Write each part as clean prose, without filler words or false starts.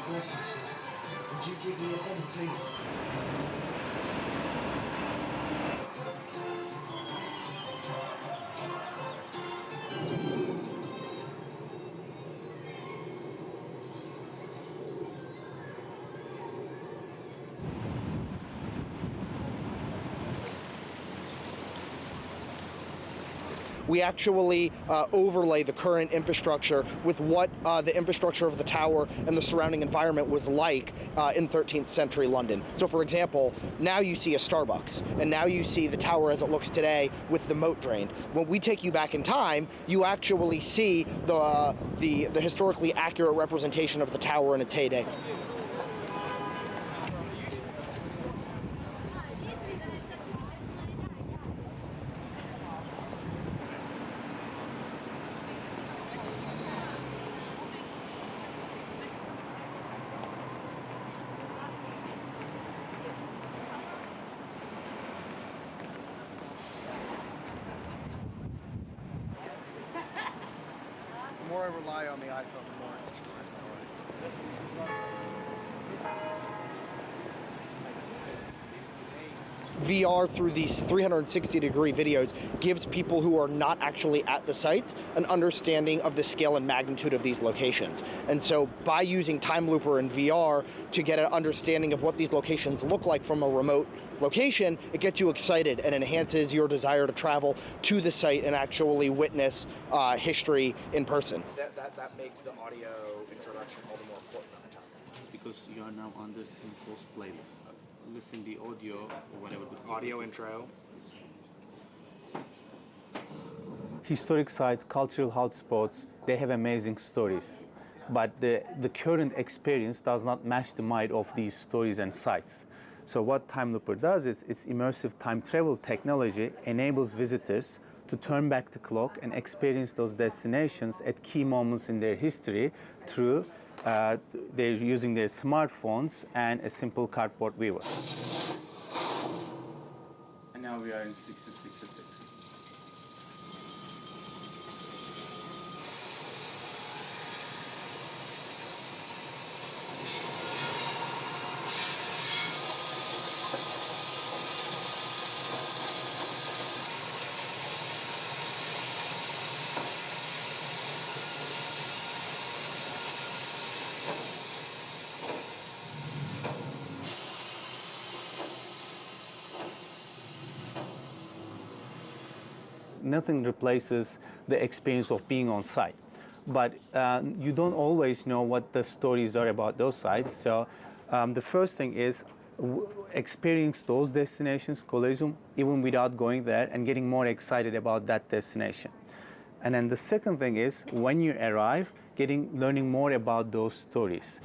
question, sir. Would you give me a pen, please? We actually overlay the current infrastructure with what the infrastructure of the tower and the surrounding environment was like in 13th century London. So for example, now you see a Starbucks, and now you see the tower as it looks today with the moat drained. When we take you back in time, you actually see the historically accurate representation of the tower in its heyday. The more I rely on the iPhone, the more VR through these 360-degree videos gives people who are not actually at the sites an understanding of the scale and magnitude of these locations. And so by using Timelooper and VR to get an understanding of what these locations look like from a remote location, it gets you excited and enhances your desire to travel to the site and actually witness history in person. That makes the audio introduction all the more important. Because you are now under Simcoe's playlist. Listen the audio or whatever the Audio intro. Historic sites, cultural hotspots, they have amazing stories. But the current experience does not match the might of these stories and sites. So what Timelooper does is its immersive time travel technology enables visitors to turn back the clock and experience those destinations at key moments in their history through they're using their smartphones and a simple cardboard viewer. And now we are in 1666. Nothing replaces the experience of being on site. But you don't always know what the stories are about those sites. So the first thing is experience those destinations, Colosseum, even without going there and getting more excited about that destination. And then the second thing is when you arrive, learning more about those stories.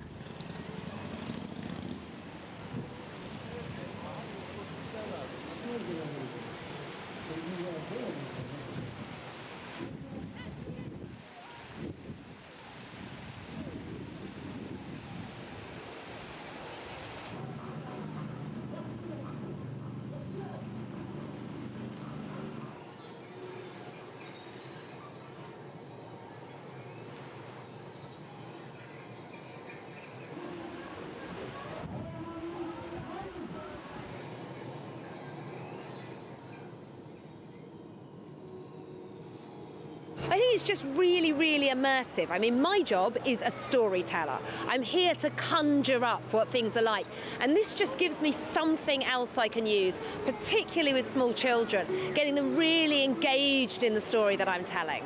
I think it's just really, really immersive. I mean, my job is a storyteller. I'm here to conjure up what things are like. And this just gives me something else I can use, particularly with small children, getting them really engaged in the story that I'm telling.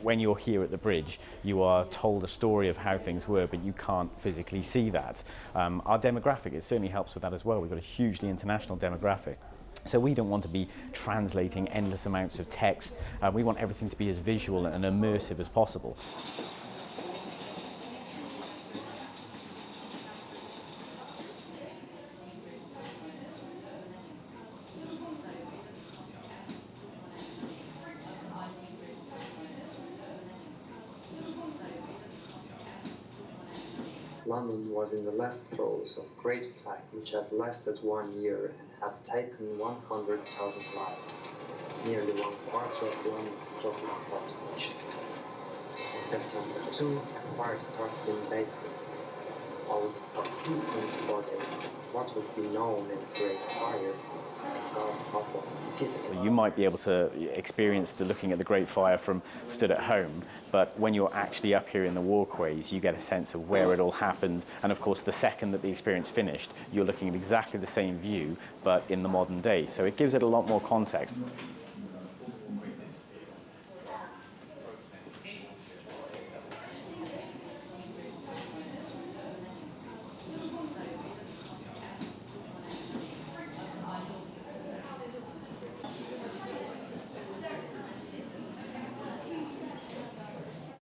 when you're here at the bridge, you are told a story of how things were, but you can't physically see that. Our demographic, it certainly helps with that as well. We've got a hugely international demographic. So we don't want to be translating endless amounts of text. We want everything to be as visual and immersive as possible. London was in the last throes of Great Plague, which had lasted 1 year and had taken 100,000 lives, nearly 1/4 of London's total population. In September 2, a fire started in Bakery. Over the subsequent 4 days, what would be known as the Great Fire engulfed half of the city. You might be able to experience looking at the Great Fire from stood at home, but when you're actually up here in the walkways, you get a sense of where it all happened. And of course, the second that the experience finished, you're looking at exactly the same view, but in the modern day. So it gives it a lot more context.